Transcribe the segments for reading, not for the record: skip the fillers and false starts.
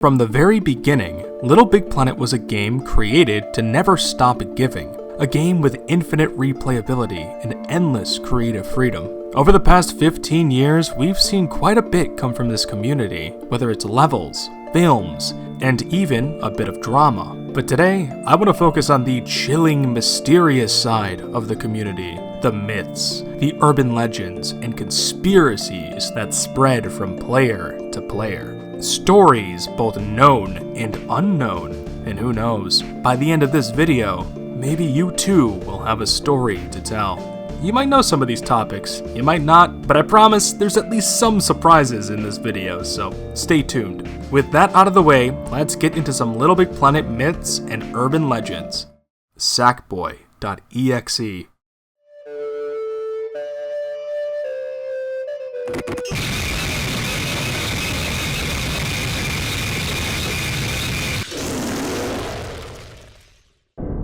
From the very beginning, Little Big Planet was a game created to never stop giving, a game with infinite replayability and endless creative freedom. Over the past 15 years, we've seen quite a bit come from this community, whether it's levels, films, and even a bit of drama. But today, I want to focus on the chilling, mysterious side of the community, the myths, the urban legends, and conspiracies that spread from player to player. Stories both known and unknown, and who knows, by the end of this video, maybe you too will have a story to tell. You might know some of these topics, you might not, but I promise there's at least some surprises in this video, so stay tuned. With that out of the way, let's get into some Little Big Planet myths and urban legends. Sackboy.exe.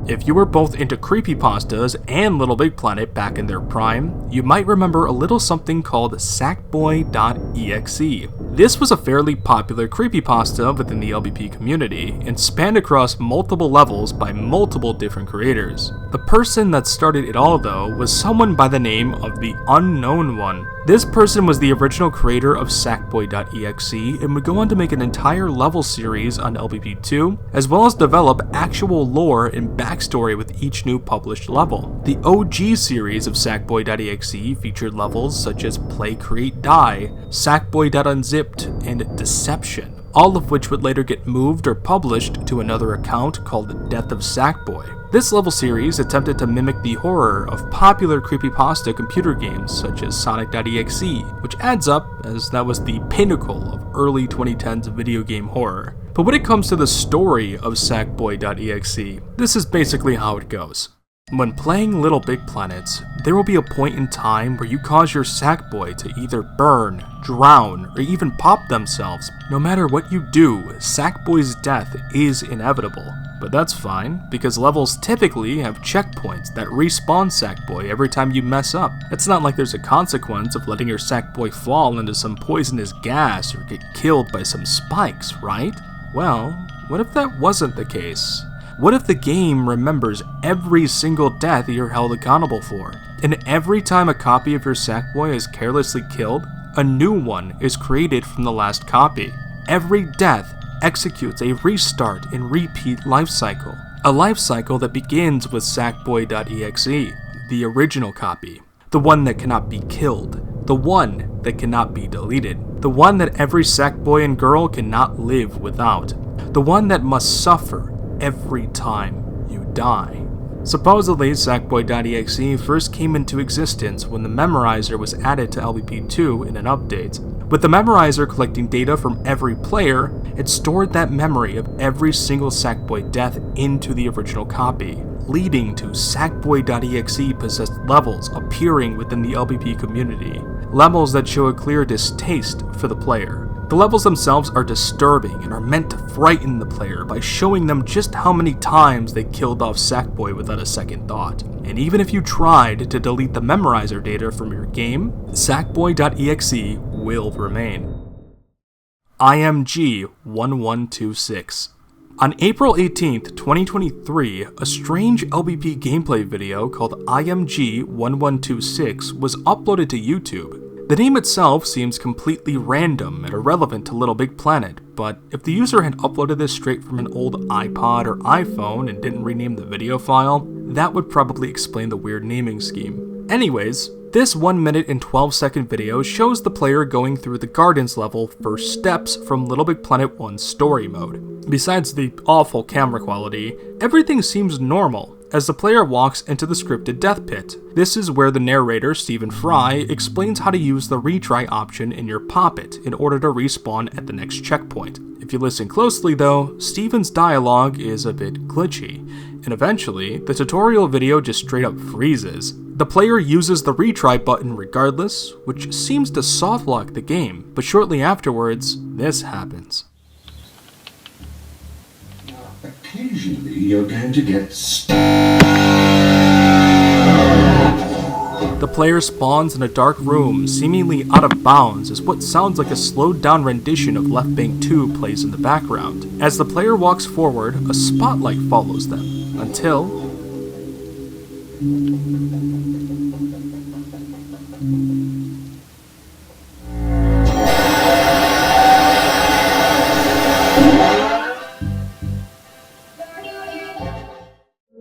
If you were both into creepypastas and Little Big Planet back in their prime, you might remember a little something called Sackboy.exe. This was a fairly popular creepypasta within the LBP community and spanned across multiple levels by multiple different creators. The person that started it all though was someone by the name of the Unknown One. This person was the original creator of Sackboy.exe and would go on to make an entire level series on LBP2, as well as develop actual lore and backstory with each new published level. The OG series of Sackboy.exe featured levels such as Play, Create, Die, Sackboy.unzipped, and Deception, all of which would later get moved or published to another account called Death of Sackboy. This level series attempted to mimic the horror of popular creepypasta computer games such as Sonic.exe, which adds up as that was the pinnacle of early 2010s video game horror. But when it comes to the story of Sackboy.exe, this is basically how it goes. When playing Little Big Planets, there will be a point in time where you cause your Sackboy to either burn, drown, or even pop themselves. No matter what you do, Sackboy's death is inevitable. But that's fine, because levels typically have checkpoints that respawn Sackboy every time you mess up. It's not like there's a consequence of letting your Sackboy fall into some poisonous gas or get killed by some spikes, right? Well, what if that wasn't the case? What if the game remembers every single death you're held accountable for? And every time a copy of your Sackboy is carelessly killed, a new one is created from the last copy. Every death executes a restart and repeat lifecycle. A lifecycle that begins with Sackboy.exe, the original copy. The one that cannot be killed. The one that cannot be deleted. The one that every Sackboy and girl cannot live without. The one that must suffer every time you die. Supposedly, Sackboy.exe first came into existence when the Memorizer was added to LBP2 in an update. With the Memorizer collecting data from every player, it stored that memory of every single Sackboy death into the original copy, leading to Sackboy.exe possessed levels appearing within the LBP community, levels that show a clear distaste for the player. The levels themselves are disturbing and are meant to frighten the player by showing them just how many times they killed off Sackboy without a second thought. And even if you tried to delete the Memorizer data from your game, Sackboy.exe will remain. IMG 1126. On April 18th, 2023, a strange LBP gameplay video called IMG 1126 was uploaded to YouTube. The name itself seems completely random and irrelevant to Little Big Planet, but if the user had uploaded this straight from an old iPod or iPhone and didn't rename the video file, that would probably explain the weird naming scheme. Anyways, this 1 minute and 12-second video shows the player going through the Gardens level first steps from Little Big Planet 1's story mode. Besides the awful camera quality, everything seems normal as the player walks into the scripted death pit. This is where the narrator, Stephen Fry, explains how to use the retry option in your Poppet in order to respawn at the next checkpoint. If you listen closely though, Stephen's dialogue is a bit glitchy, and eventually, the tutorial video just straight up freezes. The player uses the retry button regardless, which seems to softlock the game, but shortly afterwards, this happens. Occasionally, you're going to get stuck. The player spawns in a dark room, seemingly out of bounds, as what sounds like a slowed down rendition of Left Bank 2 plays in the background. As the player walks forward, a spotlight follows them, until...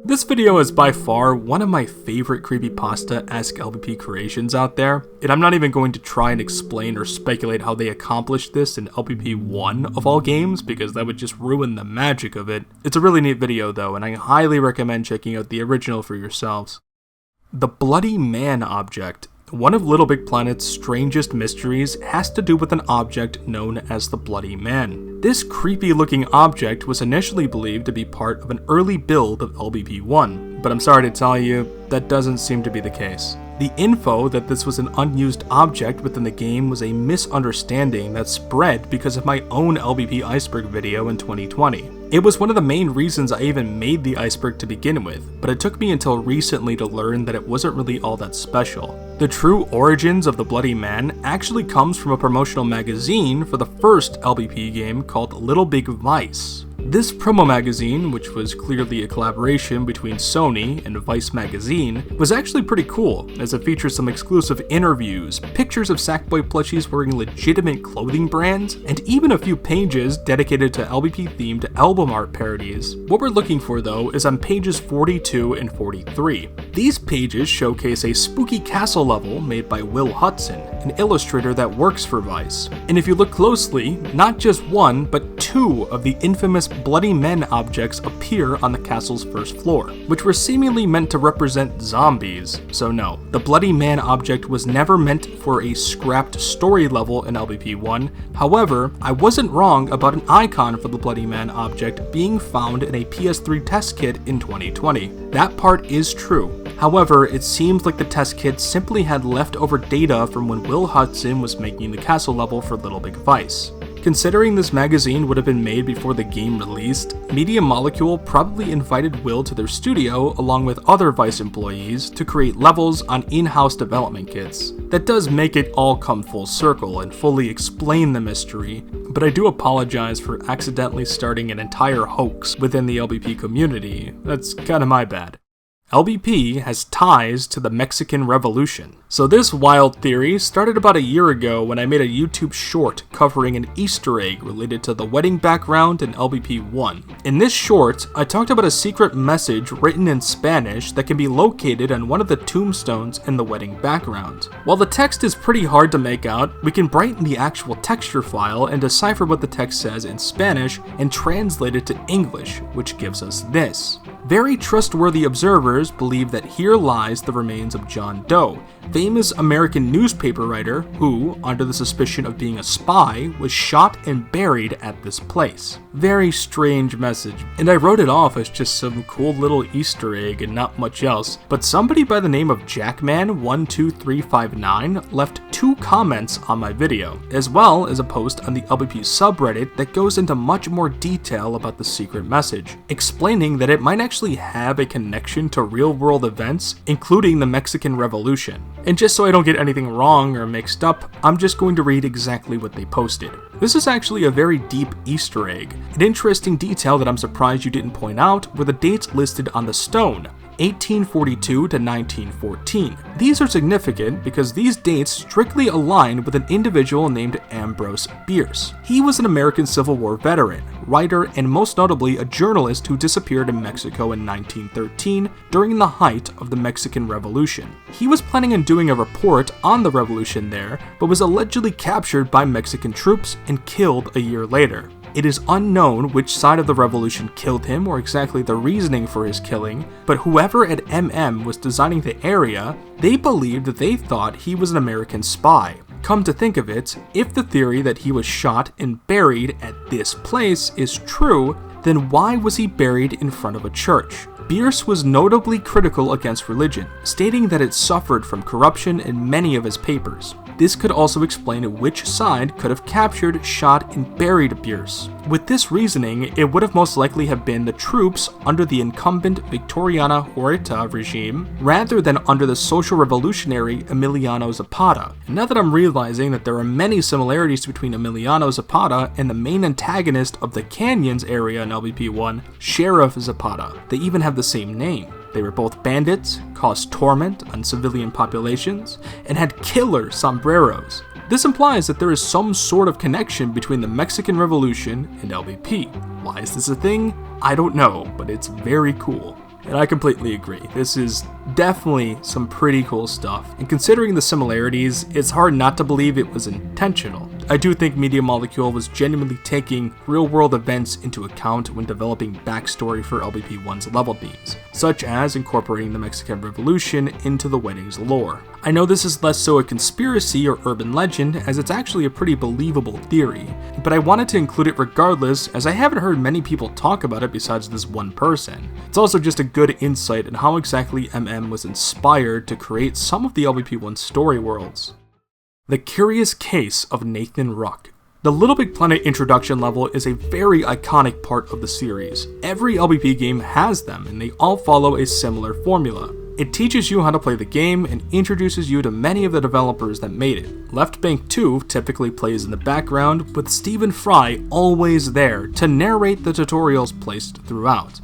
This video is by far one of my favorite creepypasta-esque LBP creations out there, and I'm not even going to try and explain or speculate how they accomplished this in LBP 1 of all games, because that would just ruin the magic of it. It's a really neat video though, and I highly recommend checking out the original for yourselves. The Bloody Man object. One of Little Big Planet's strangest mysteries has to do with an object known as the Bloody Man. This creepy looking object was initially believed to be part of an early build of LBP 1, but I'm sorry to tell you, that doesn't seem to be the case. The info that this was an unused object within the game was a misunderstanding that spread because of my own LBP Iceberg video in 2020. It was one of the main reasons I even made the iceberg to begin with, but it took me until recently to learn that it wasn't really all that special. The true origins of the Bloody Man actually comes from a promotional magazine for the first LBP game called Little Big Vice. This promo magazine, which was clearly a collaboration between Sony and Vice magazine, was actually pretty cool, as it features some exclusive interviews, pictures of Sackboy plushies wearing legitimate clothing brands, and even a few pages dedicated to LBP-themed album art parodies. What we're looking for though is on pages 42 and 43. These pages showcase a spooky castle level made by Will Hudson, an illustrator that works for Vice. And if you look closely, not just one, but two of the infamous Bloody Men objects appear on the castle's first floor, which were seemingly meant to represent zombies. So no, the Bloody Man object was never meant for a scrapped story level in LBP 1. However, I wasn't wrong about an icon for the Bloody Man object being found in a PS3 test kit in 2020. That part is true. However, it seems like the test kit simply had leftover data from when Will Hudson was making the castle level for Little Big Vice. Considering this magazine would have been made before the game released, Media Molecule probably invited Will to their studio along with other Vice employees to create levels on in-house development kits. That does make it all come full circle and fully explain the mystery, but I do apologize for accidentally starting an entire hoax within the LBP community. That's kinda my bad. LBP has ties to the Mexican Revolution. So this wild theory started about a year ago when I made a YouTube short covering an Easter egg related to the wedding background in LBP 1. In this short, I talked about a secret message written in Spanish that can be located on one of the tombstones in the wedding background. While the text is pretty hard to make out, we can brighten the actual texture file and decipher what the text says in Spanish and translate it to English, which gives us this. Very trustworthy observers believe that here lies the remains of John Doe, famous American newspaper writer who, under the suspicion of being a spy, was shot and buried at this place. Very strange message, and I wrote it off as just some cool little Easter egg and not much else, but somebody by the name of Jackman12359 left 2 comments on my video, as well as a post on the LBP subreddit that goes into much more detail about the secret message, explaining that it might actually have a connection to real-world events, including the Mexican Revolution. And just so I don't get anything wrong or mixed up, I'm just going to read exactly what they posted. This is actually a very deep Easter egg. An interesting detail that I'm surprised you didn't point out were the dates listed on the stone. 1842 to 1914. These are significant because these dates strictly align with an individual named Ambrose Bierce. He was an American Civil War veteran, writer, and most notably a journalist who disappeared in Mexico in 1913 during the height of the Mexican Revolution. He was planning on doing a report on the revolution there, but was allegedly captured by Mexican troops and killed a year later. It is unknown which side of the revolution killed him or exactly the reasoning for his killing, but whoever at MM was designing the area, they believed that they thought he was an American spy. Come to think of it, if the theory that he was shot and buried at this place is true, then why was he buried in front of a church? Bierce was notably critical against religion, stating that it suffered from corruption in many of his papers. This could also explain which side could have captured, shot, and buried Bierce. With this reasoning, it would have most likely have been the troops under the incumbent Victoriana Huerta regime, rather than under the social revolutionary Emiliano Zapata. And now that I'm realizing that there are many similarities between Emiliano Zapata and the main antagonist of the Canyons area in LBP1, Sheriff Zapata, they even have the same name. They were both bandits, caused torment on civilian populations, and had killer sombreros. This implies that there is some sort of connection between the Mexican Revolution and LBP. Why is this a thing? I don't know, but it's very cool. And I completely agree. This is definitely some pretty cool stuff. And considering the similarities, it's hard not to believe it was intentional. I do think Media Molecule was genuinely taking real-world events into account when developing backstory for LBP1's level themes, such as incorporating the Mexican Revolution into the wedding's lore. I know this is less so a conspiracy or urban legend, as it's actually a pretty believable theory, but I wanted to include it regardless, as I haven't heard many people talk about it besides this one person. It's also just a good insight in how exactly MM was inspired to create some of the LBP1 story worlds. The Curious Case of Nathan Ruck. The Little Big Planet introduction level is a very iconic part of the series. Every LBP game has them, and they all follow a similar formula. It teaches you how to play the game and introduces you to many of the developers that made it. Left Bank 2 typically plays in the background, with Stephen Fry always there to narrate the tutorials placed throughout.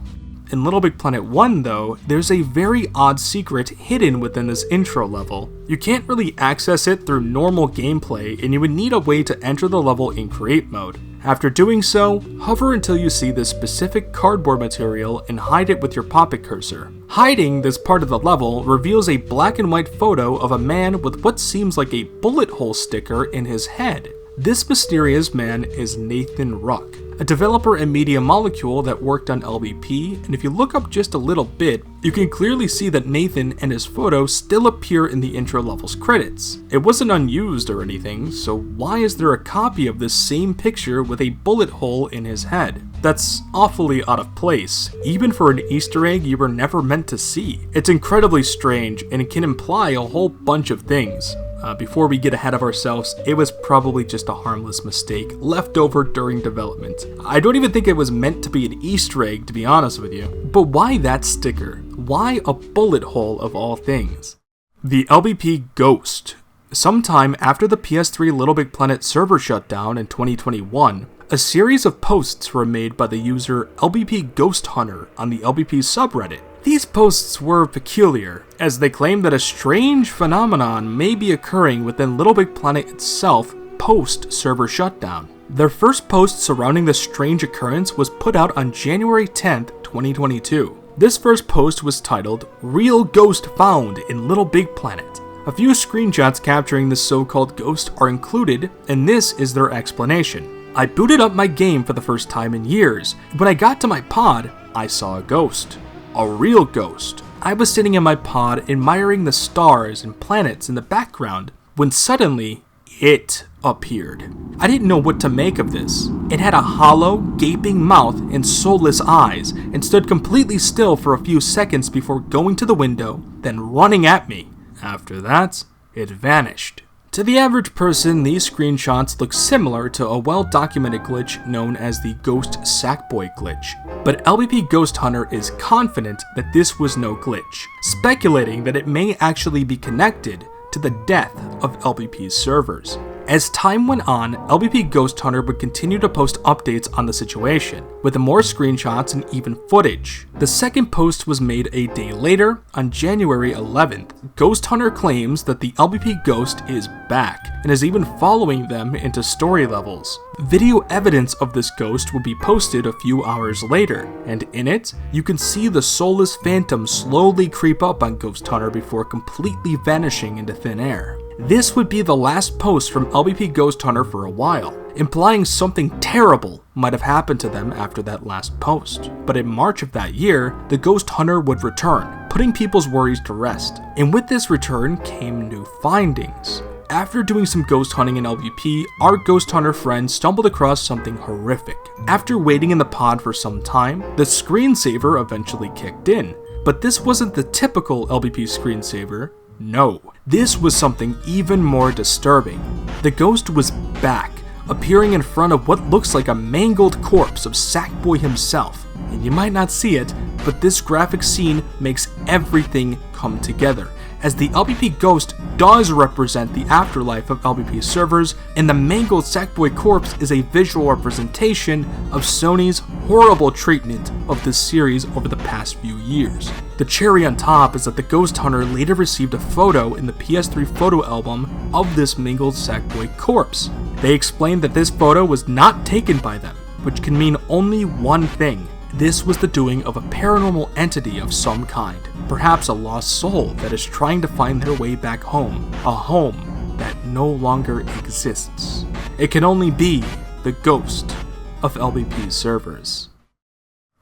In Little Big Planet 1 though, there's a very odd secret hidden within this intro level. You can't really access it through normal gameplay, and you would need a way to enter the level in create mode. After doing so, hover until you see this specific cardboard material and hide it with your pop-it cursor. Hiding this part of the level reveals a black and white photo of a man with what seems like a bullet hole sticker in his head. This mysterious man is Nathan Ruck, a developer in Media Molecule that worked on LBP, and if you look up just a little bit, you can clearly see that Nathan and his photo still appear in the intro level's credits. It wasn't unused or anything, so why is there a copy of this same picture with a bullet hole in his head? That's awfully out of place, even for an Easter egg you were never meant to see. It's incredibly strange, and it can imply a whole bunch of things. Before we get ahead of ourselves, it was probably just a harmless mistake left over during development. I don't even think it was meant to be an Easter egg, to be honest with you. But why that sticker? Why a bullet hole of all things? The LBP Ghost. Sometime after the PS3 Little Big Planet server shutdown in 2021, a series of posts were made by the user LBP Ghost Hunter on the LBP subreddit. These posts were peculiar, as they claimed that a strange phenomenon may be occurring within Little Big Planet itself post-server shutdown. Their first post surrounding this strange occurrence was put out on January 10th, 2022. This first post was titled, "Real Ghost Found in Little Big Planet." A few screenshots capturing this so-called ghost are included, and this is their explanation. "I booted up my game for the first time in years. When I got to my pod, I saw a ghost. A real ghost. I was sitting in my pod admiring the stars and planets in the background when suddenly it appeared. I didn't know what to make of this. It had a hollow, gaping mouth and soulless eyes and stood completely still for a few seconds before going to the window, then running at me. After that, it vanished." To the average person, these screenshots look similar to a well-documented glitch known as the Ghost Sackboy glitch, but LBP Ghost Hunter is confident that this was no glitch, speculating that it may actually be connected to the death of LBP's servers. As time went on, LBP Ghost Hunter would continue to post updates on the situation, with more screenshots and even footage. The second post was made a day later, on January 11th. Ghost Hunter claims that the LBP Ghost is back, and is even following them into story levels. Video evidence of this ghost would be posted a few hours later, and in it, you can see the soulless phantom slowly creep up on Ghost Hunter before completely vanishing into thin air. This would be the last post from LBP Ghost Hunter for a while, implying something terrible might have happened to them after that last post. But in March of that year, the Ghost Hunter would return, putting people's worries to rest. And with this return came new findings. After doing some ghost hunting in LBP, our Ghost Hunter friend stumbled across something horrific. After waiting in the pod for some time, the screensaver eventually kicked in. But this wasn't the typical LBP screensaver. No, this was something even more disturbing. The ghost was back, appearing in front of what looks like a mangled corpse of Sackboy himself. And you might not see it, but this graphic scene makes everything come together, as the LBP Ghost does represent the afterlife of LBP servers, and the mangled Sackboy corpse is a visual representation of Sony's horrible treatment of this series over the past few years. The cherry on top is that the Ghost Hunter later received a photo in the PS3 photo album of this mangled Sackboy corpse. They explained that this photo was not taken by them, which can mean only one thing. This was the doing of a paranormal entity of some kind, perhaps a lost soul that is trying to find their way back home, a home that no longer exists. It can only be the ghost of LBP servers.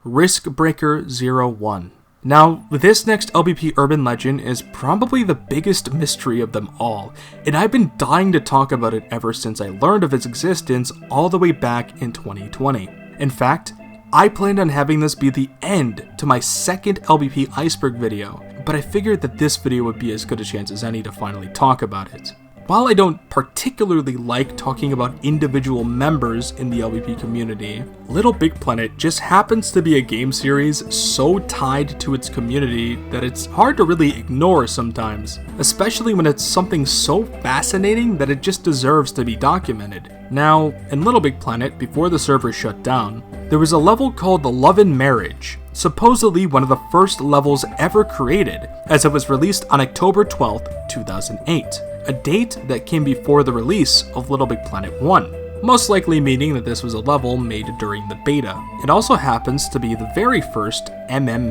Riskbreaker01. Now, this next LBP urban legend is probably the biggest mystery of them all, and I've been dying to talk about it ever since I learned of its existence all the way back in 2020. In fact, I planned on having this be the end to my second LBP Iceberg video, but I figured that this video would be as good a chance as any to finally talk about it. While I don't particularly like talking about individual members in the LBP community, Little Big Planet just happens to be a game series so tied to its community that it's hard to really ignore sometimes, especially when it's something so fascinating that it just deserves to be documented. Now, in Little Big Planet, before the server shut down, there was a level called the Love and Marriage, supposedly one of the first levels ever created, as it was released on October 12th, 2008, a date that came before the release of Little Big Planet 1, most likely meaning that this was a level made during the beta. It also happens to be the very first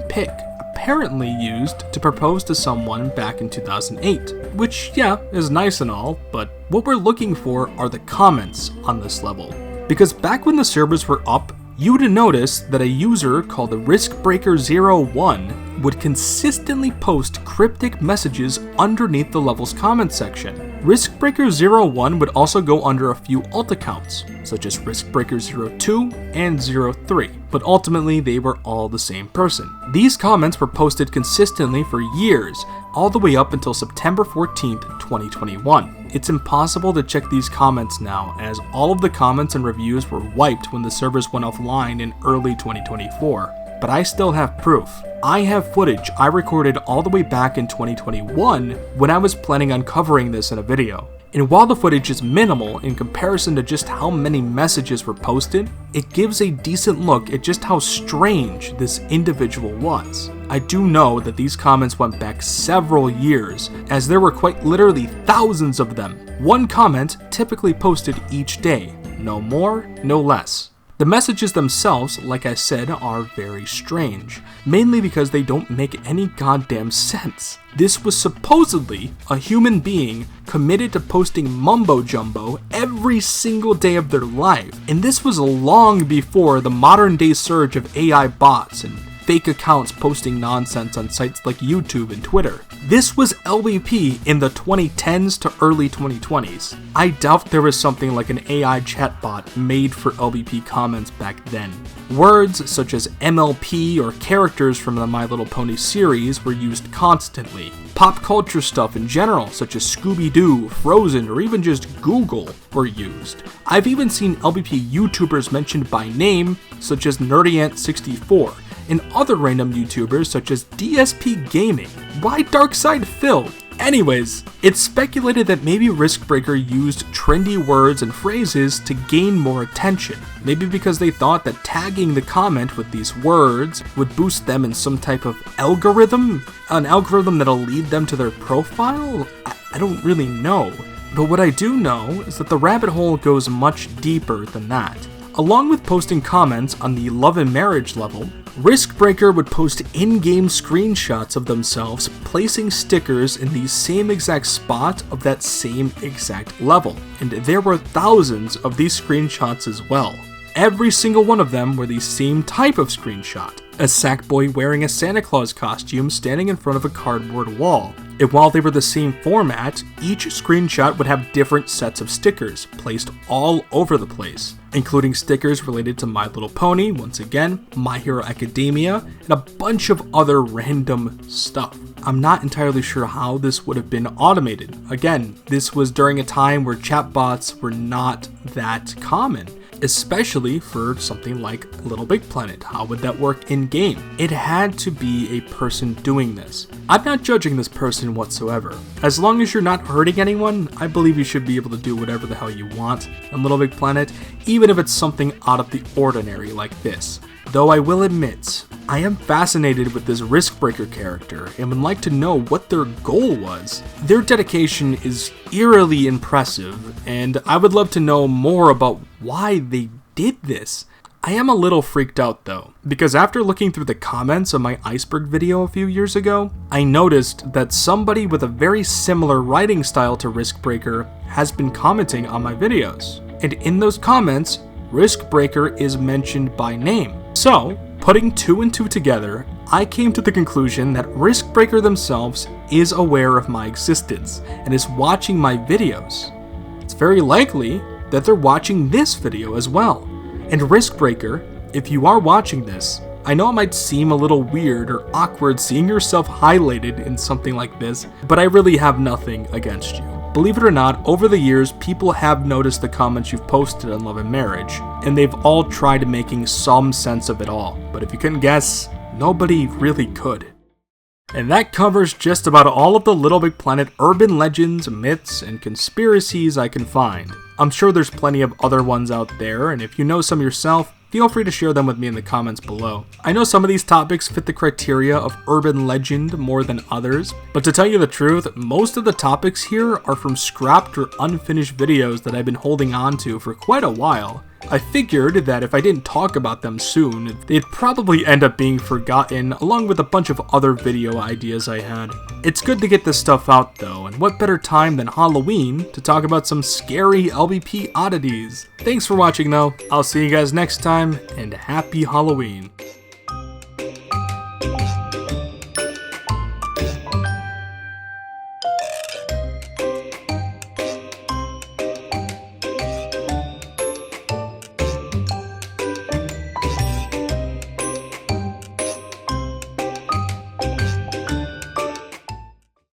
pic, apparently used to propose to someone back in 2008, which, yeah, is nice and all, but what we're looking for are the comments on this level. Because back when the servers were up, you would notice that a user called the Riskbreaker01 would consistently post cryptic messages underneath the level's comment section. Riskbreaker01 would also go under a few alt accounts, such as Riskbreaker02 and 03, but ultimately they were all the same person. These comments were posted consistently for years, all the way up until September 14th, 2021. It's impossible to check these comments now, as all of the comments and reviews were wiped when the servers went offline in early 2024. But I still have proof. I have footage I recorded all the way back in 2021 when I was planning on covering this in a video. And while the footage is minimal in comparison to just how many messages were posted, it gives a decent look at just how strange this individual was. I do know that these comments went back several years, as there were quite literally thousands of them. One comment typically posted each day, no more, no less. The messages themselves, like I said, are very strange, mainly because they don't make any goddamn sense. This was supposedly a human being committed to posting mumbo jumbo every single day of their life, and this was long before the modern day surge of AI bots and fake accounts posting nonsense on sites like YouTube and Twitter. This was LBP in the 2010s to early 2020s. I doubt there was something like an AI chatbot made for LBP comments back then. Words such as MLP or characters from the My Little Pony series were used constantly. Pop culture stuff in general, such as Scooby-Doo, Frozen, or even just Google, were used. I've even seen LBP YouTubers mentioned by name, such as NerdyAnt64, and other random YouTubers such as DSP Gaming. Why Darkside Phil? Anyways, it's speculated that maybe Riskbreaker used trendy words and phrases to gain more attention. Maybe because they thought that tagging the comment with these words would boost them in some type of algorithm? An algorithm that'll lead them to their profile? I don't really know. But what I do know is that the rabbit hole goes much deeper than that. Along with posting comments on the Love and Marriage level, Riskbreaker would post in-game screenshots of themselves placing stickers in the same exact spot of that same exact level, and there were thousands of these screenshots as well. Every single one of them were the same type of screenshot, a Sackboy wearing a Santa Claus costume standing in front of a cardboard wall. And while they were the same format, each screenshot would have different sets of stickers placed all over the place, including stickers related to My Little Pony, once again, My Hero Academia, and a bunch of other random stuff. I'm not entirely sure how this would have been automated. Again, this was during a time where chatbots were not that common, especially for something like Little Big Planet. How would that work in game? It had to be a person doing this. I'm not judging this person whatsoever. As long as you're not hurting anyone, I believe you should be able to do whatever the hell you want on Little Big Planet, even if it's something out of the ordinary like this. Though I will admit, I am fascinated with this Riskbreaker character and would like to know what their goal was. Their dedication is eerily impressive, and I would love to know more about why they did this. I am a little freaked out though, because after looking through the comments of my Iceberg video a few years ago, I noticed that somebody with a very similar writing style to Riskbreaker has been commenting on my videos. And in those comments, Riskbreaker is mentioned by name. So, putting 2 and 2 together, I came to the conclusion that Riskbreaker themselves is aware of my existence and is watching my videos. It's very likely that they're watching this video as well. And Riskbreaker, if you are watching this, I know it might seem a little weird or awkward seeing yourself highlighted in something like this, but I really have nothing against you. Believe it or not, over the years, people have noticed the comments you've posted on Love and Marriage, and they've all tried making some sense of it all. But if you couldn't guess, nobody really could. And that covers just about all of the Little Big Planet urban legends, myths, and conspiracies I can find. I'm sure there's plenty of other ones out there, and if you know some yourself, feel free to share them with me in the comments below. I know some of these topics fit the criteria of urban legend more than others, but to tell you the truth, most of the topics here are from scrapped or unfinished videos that I've been holding on to for quite a while. I figured that if I didn't talk about them soon, they'd probably end up being forgotten along with a bunch of other video ideas I had. It's good to get this stuff out though, and what better time than Halloween to talk about some scary LBP oddities. Thanks for watching though, I'll see you guys next time, and happy Halloween.